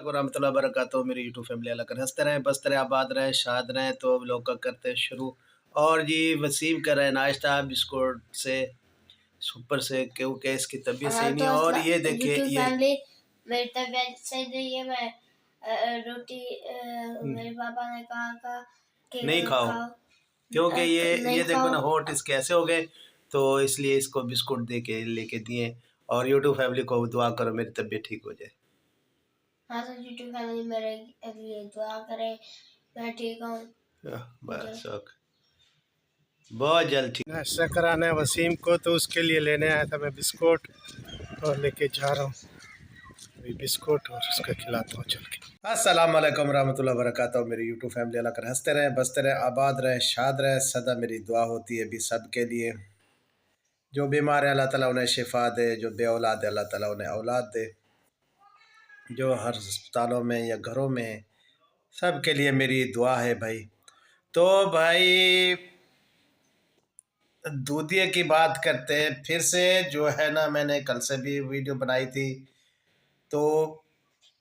रहमतुल्लाहि व बरकातहू। मेरी यूट्यूब फैमिली अल्लाह कर हंसते रहें, बसते रहें, आबाद रहें, शाद रहें। तो अब लोग का करते हैं शुरू। और जी वसीम कर रहे हैं नाश्ता बिस्कुट से सुपर से, क्योंकि इसकी तबीयत सही नहीं है। और ये देखिए यूट्यूब ये फैमिली, मेरी तबीयत सही नहीं है। मैं रोटी मेरे पापा ने कहा कि नहीं खाओ, क्योंकि ये देखो ना होठ इसके ऐसे हो गए, तो इसलिए इसको बिस्कुट दे के लेके दिए। और यूट्यूब फैमिली को दुआ करो मेरी तबीयत ठीक हो जाए। हाँ तो यूट्यूब फैमिली मेरे लिए दुआ करें, मैं ठीक हूँ बस ओके, बहुत जल्द ठीक। नाश्ता कराना है वसीम को, तो उसके लिए लेने आया था मैं बिस्कुट और लेके जा रहा हूँ बिस्कुट और उसका खिलाता हूँ चल के। अस्सलाम वालेकुम रहमतुल्लाहि व बरकातहू। मेरी यूट्यूब फैमिली अल्लाह कर हंसते रहें, बसते रहें, आबाद रहें, शाद रहें। सदा मेरी दुआ होती है भी सब के लिए। जो बीमार है अल्लाह ताला उन्हें शिफा दे, जो बे औलाद है अल्लाह ताला उन्हें औलाद दे, जो हर अस्पतालों में या घरों में, सब के लिए मेरी दुआ है भाई। तो भाई दूधिया की बात करते हैं फिर से। जो है ना, मैंने कल से भी वीडियो बनाई थी, तो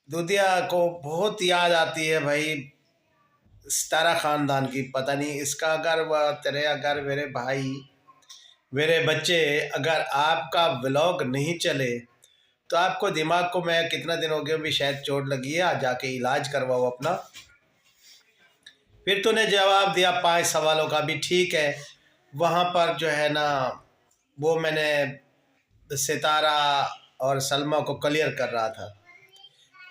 दूधिया को बहुत याद आती है भाई सितारा ख़ानदान की। पता नहीं इसका अगर वह तेरे अगर मेरे भाई मेरे बच्चे अगर आपका व्लॉग नहीं चले तो आपको दिमाग को, मैं कितना दिन हो गया भी शायद चोट लगी है, आज जाके इलाज करवाओ अपना। फिर तूने जवाब दिया 5 सवालों का भी, ठीक है। वहाँ पर जो है ना वो मैंने सितारा और सलमा को क्लियर कर रहा था।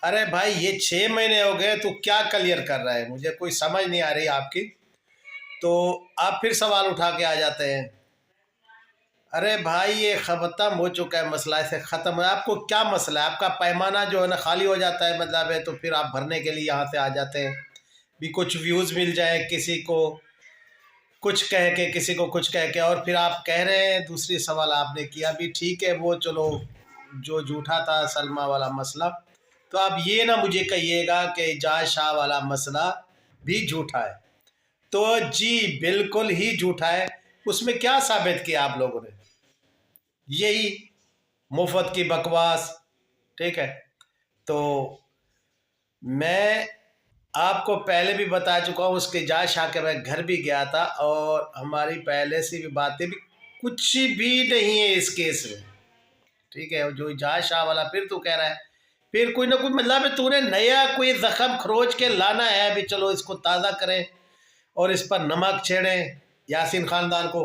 अरे भाई ये 6 महीने हो गए, तू क्या क्लियर कर रहा है? मुझे कोई समझ नहीं आ रही आपकी। तो आप फिर सवाल उठा के आ जाते हैं। अरे भाई ये ख़त्म हो चुका है मसला, ऐसे ख़त्म है। आपको क्या मसला है? आपका पैमाना जो है ना खाली हो जाता है, मतलब है, तो फिर आप भरने के लिए यहाँ से आ जाते हैं भी कुछ व्यूज़ मिल जाए, किसी को कुछ कह के, किसी को कुछ कह के। और फिर आप कह रहे हैं दूसरी सवाल आपने किया भी, ठीक है वो चलो जो झूठा था सलमा वाला मसला, तो आप ये ना मुझे कहिएगा कि एजाज शाह वाला मसला भी झूठा है। तो जी बिल्कुल ही झूठा है। उसमें क्या साबित किया आप लोगों ने? यही मुफ्त की बकवास, ठीक है। तो मैं आपको पहले भी बता चुका हूँ, उसके एजाज शाह के मैं घर भी गया था और हमारी पहले से भी बातें भी, कुछ भी नहीं है इस केस में, ठीक है। जो एजाज शाह वाला फिर तू कह रहा है, फिर कोई ना कोई मतलब है, तूने नया कोई जख्म खरोच के लाना है अभी, चलो इसको ताज़ा करें और इस पर नमक छेड़ें यासीन ख़ानदान को,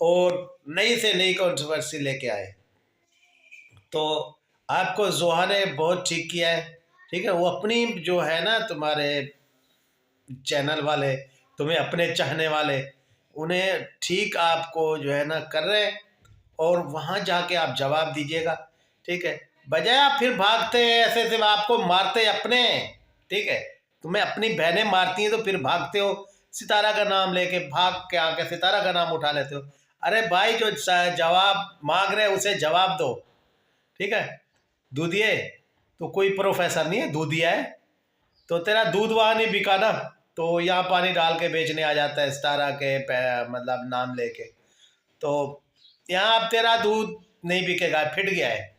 और नई से नई कंट्रोवर्सी लेके आए। तो आपको जोहा ने बहुत ठीक किया है, ठीक है। वो अपनी जो है ना तुम्हारे चैनल वाले, तुम्हें अपने चाहने वाले, उन्हें ठीक आपको जो है ना कर रहे हैं, और वहाँ जाके आप जवाब दीजिएगा, ठीक है। बजाय आप फिर भागते हैं ऐसे सिर्फ आपको मारते अपने, ठीक है। तुम्हें अपनी बहनें मारती हैं तो फिर भागते हो, सितारा का नाम लेके भाग के आके सितारा का नाम उठा लेते हो। अरे भाई जो जवाब मांग रहे उसे जवाब दो, ठीक है। दूधिए तो कोई प्रोफेसर नहीं है, दूधिया है। तो तेरा दूध वहाँ नहीं बिका ना, तो यहाँ पानी डाल के बेचने आ जाता है सितारा के मतलब नाम लेके। तो यहाँ अब तेरा दूध नहीं बिकेगा, फिट गया है,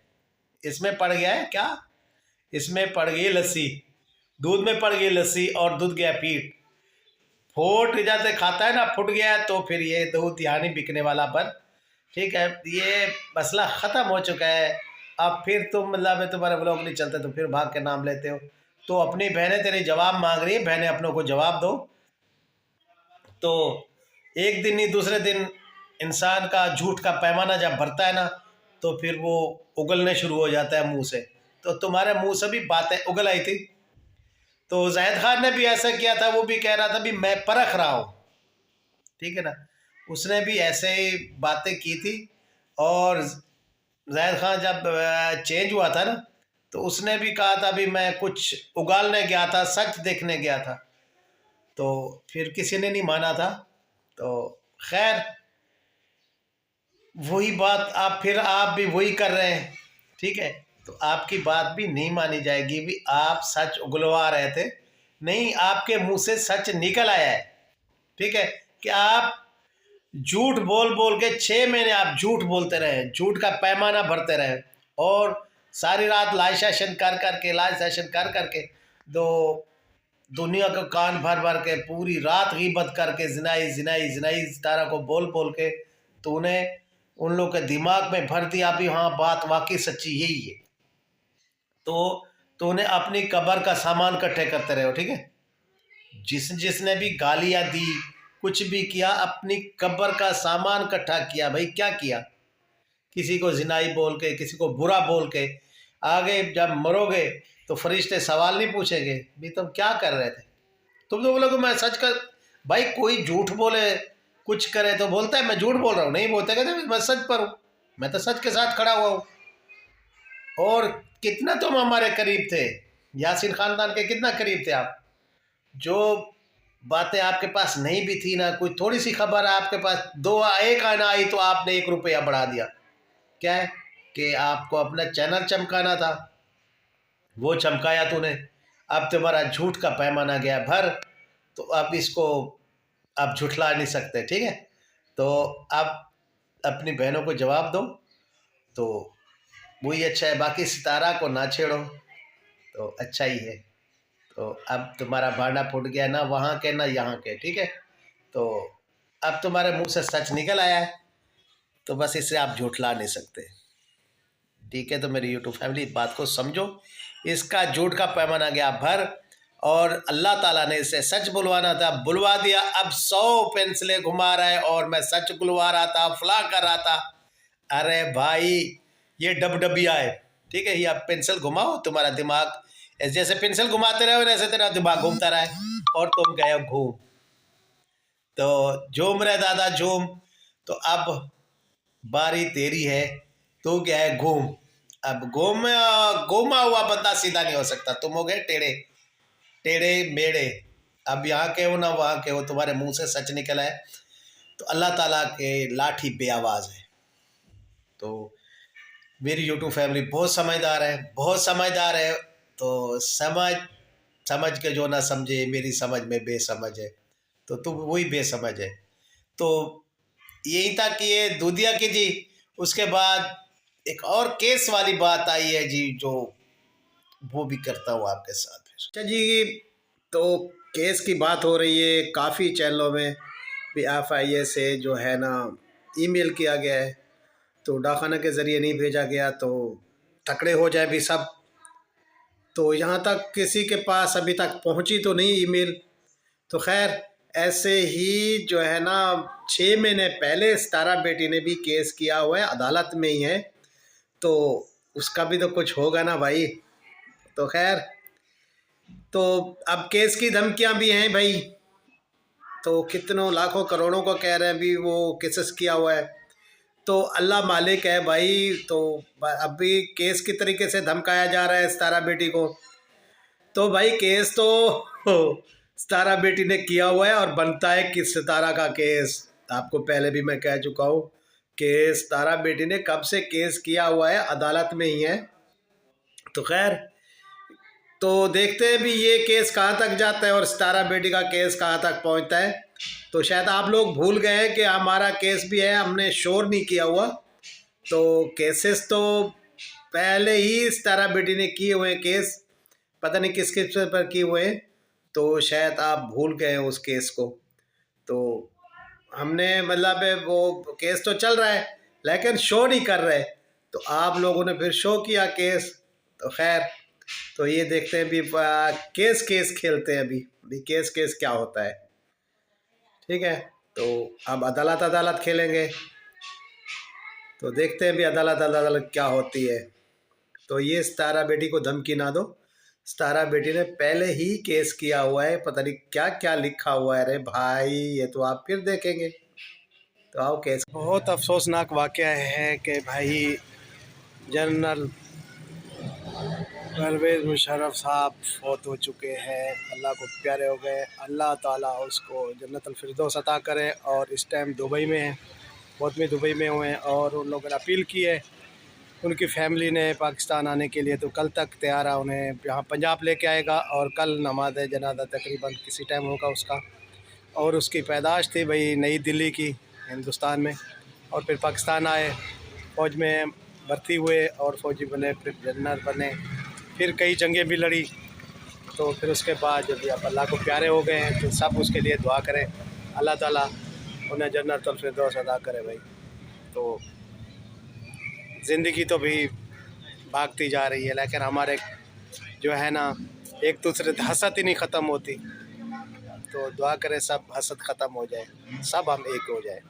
इसमें पड़ गया है क्या, इसमें पड़ गई लस्सी, दूध में पड़ गई लस्सी और दूध गया पीट। फूट जैसे खाता है ना, फुट गया है, तो फिर ये दूध यहाँ नहीं बिकने वाला पर, ठीक है। ये मसला ख़त्म हो चुका है। अब फिर तुम मतलब तुम्हारे ब्लॉग नहीं चलते तो फिर भाग के नाम लेते हो। तो अपनी बहनें तेरी जवाब मांग रही है, बहनें अपनों को जवाब दो। तो एक दिन नहीं दूसरे दिन इंसान का झूठ का पैमाना जब भरता है ना, तो फिर वो उगलने शुरू हो जाता है मुंह से। तो तुम्हारे मुंह से भी बातें उगल आई थी। तो जाहिद खान ने भी ऐसा किया था, वो भी कह रहा था भी मैं परख रहा हूँ, ठीक है ना। उसने भी ऐसे ही बातें की थी। और जाहिद खान जब चेंज हुआ था ना, तो उसने भी कहा था भी मैं कुछ उगालने गया था, सच देखने गया था। तो फिर किसी ने नहीं माना था। तो खैर वही बात आप भी वही कर रहे हैं, ठीक है। तो आपकी बात भी नहीं मानी जाएगी भी, आप सच उगलवा रहे थे, नहीं आपके मुंह से सच निकल आया है, ठीक है। कि आप झूठ बोल बोल के 6 महीने आप झूठ बोलते रहे, झूठ का पैमाना भरते रहे, और सारी रात लाइव सेशन कर करके दो दुनिया का कान भर भर के पूरी रात गीबत करके जिनाई तारा को बोल बोल के तूने उन लोग के दिमाग में भर दिया भी हाँ बात वाकई सच्ची यही है। तो तूने अपनी कब्र का सामान इकट्ठे करते रहो, ठीक है। जिसने भी गालियाँ दी, कुछ भी किया, अपनी कब्र का सामान इकट्ठा किया। भाई क्या किया? किसी को जिनाई बोल के, किसी को बुरा बोल के, आगे जब मरोगे तो फरिश्ते सवाल नहीं पूछेंगे भी तुम क्या कर रहे थे। तुम तो बोलोगे मैं सच कर। भाई कोई झूठ बोले कुछ करे तो बोलता है मैं झूठ बोल रहा हूँ, नहीं बोलते कहते मैं सच पर हूँ, मैं तो सच के साथ खड़ा हुआ हूँ। और कितना तुम हमारे करीब थे, यासीन खानदान के कितना करीब थे आप। जो बातें आपके पास नहीं भी थी ना, कोई थोड़ी सी खबर आपके पास एक आना आई तो आपने 1 रुपया बढ़ा दिया। क्या है कि आपको अपना चैनल चमकाना था, वो चमकाया तूने। अब तुम्हारा झूठ का पैमाना गया भर, तो अब इसको आप झुठला नहीं सकते, ठीक है। तो अब अपनी बहनों को जवाब दो तो वही अच्छा है, बाकी सितारा को ना छेड़ो तो अच्छा ही है। तो अब तुम्हारा भांडा फूट गया, ना वहाँ के ना यहाँ के, ठीक है। तो अब तुम्हारे मुंह से सच निकल आया है, तो बस इससे आप झूठला नहीं सकते, ठीक है। तो मेरी यूट्यूब फैमिली इस बात को समझो, इसका झूठ का पैमाना गया भर, और अल्लाह ताला ने इसे सच बुलवाना था, बुलवा दिया। अब 100 पेंसिलें घुमा रहा है और मैं सच बुलवा रहा था, फला कर रहा था। अरे भाई ये डबडबिया है, ठीक है। ये आप पेंसिल घुमाओ, तुम्हारा दिमाग जैसे पेंसिल घुमाते रहो वैसे तेरा दिमाग घूमता रहा है और तुम गए घूम। तो झूम रहे दादा झूम। तो अब बारी तेरी है, तो क्या है घूम। अब घूमा हुआ बंदा सीधा नहीं हो सकता, तुम हो गए टेढ़े टेढ़े मेढ़े। अब यहाँ के हो ना वहाँ के हो, तुम्हारे मुंह से सच निकला है तो अल्लाह ताला के लाठी बेआवाज़ है। तो मेरी यूट्यूब फैमिली बहुत समझदार है, बहुत समझदार है। तो समझ के जो ना समझे, मेरी समझ में बेसमझ है, तो तुम वही बेसमझ है। तो यही था कि ये दूधिया की जी। उसके बाद एक और केस वाली बात आई है जी, जो वो भी करता हूँ आपके साथ। अच्छा जी, तो केस की बात हो रही है, काफ़ी चैनलों में भी FIA से जो है ना ईमेल किया गया है, तो डाकखाना के ज़रिए नहीं भेजा गया तो तकड़े हो जाए भी सब। तो यहाँ तक किसी के पास अभी तक पहुँची तो नहीं ईमेल। तो खैर ऐसे ही जो है ना 6 महीने पहले सितारा बेटी ने भी केस किया हुआ है, अदालत में ही है, तो उसका भी तो कुछ होगा ना भाई। तो खैर तो अब केस की धमकियां भी हैं भाई, तो कितनों लाखों करोड़ों को कह रहे हैं भी वो केसेस किया हुआ है। तो अल्लाह मालिक है भाई। तो अभी केस की तरीके से धमकाया जा रहा है सितारा बेटी को। तो भाई केस तो सितारा बेटी ने किया हुआ है और बनता है कि सितारा का केस। आपको पहले भी मैं कह चुका हूँ कि सितारा बेटी ने कब से केस किया हुआ है, अदालत में ही है। तो खैर तो देखते हैं भी ये केस कहाँ तक जाता है और सितारा बेटी का केस कहाँ तक पहुँचता है। तो शायद आप लोग भूल गए हैं कि हमारा केस भी है, हमने शोर नहीं किया हुआ। तो केसेस तो पहले ही सितारा बेटी ने किए हुए हैं केस, पता नहीं किस किस पर किए हुए हैं, तो शायद आप भूल गए हैं उस केस को। तो हमने मतलब वो केस तो चल रहा है लेकिन शो नहीं कर रहे, तो आप लोगों ने फिर शो किया केस। तो खैर तो ये देखते हैं भी केस खेलते हैं अभी केस क्या होता है, ठीक है। तो अब अदालत खेलेंगे, तो देखते हैं भी अदालत क्या होती है। तो ये सितारा बेटी को धमकी ना दो, सितारा बेटी ने पहले ही केस किया हुआ है, पता नहीं क्या क्या लिखा हुआ है। अरे भाई ये तो आप फिर देखेंगे। तो आओ केस। बहुत अफसोसनाक वाक़या है कि भाई जनरल परवेज़ मुशर्रफ साहब फौत हो चुके हैं, अल्लाह को प्यारे हो गए। अल्लाह ताला उसको जन्नतुल फिरदौस अता करे। और इस टाइम दुबई में है, बहुत में दुबई में हुए हैं, और उन लोगों ने अपील की है उनकी फ़ैमिली ने पाकिस्तान आने के लिए। तो कल तक तैयार है, उन्हें यहाँ पंजाब लेके आएगा और कल नमाज़ जनाजा तकरीबन किसी टाइम होगा उसका। और उसकी पैदाश थी भाई नई दिल्ली की, हिंदुस्तान में, और फिर पाकिस्तान आए, फ़ौज में भर्ती हुए और फौजी बने, फिर जनरल बने, फिर कई जंगें भी लड़ी। तो फिर उसके बाद जब आप अल्लाह को प्यारे हो गए हैं तो सब उसके लिए दुआ करें, अल्लाह ताला उन्हें जन्नतुल फिरदौस अता करे भाई। तो ज़िंदगी तो भी भागती जा रही है, लेकिन हमारे जो है ना एक दूसरे से हसद ही नहीं ख़त्म होती। तो दुआ करें सब हसद ख़त्म हो जाए, सब हम एक हो जाए।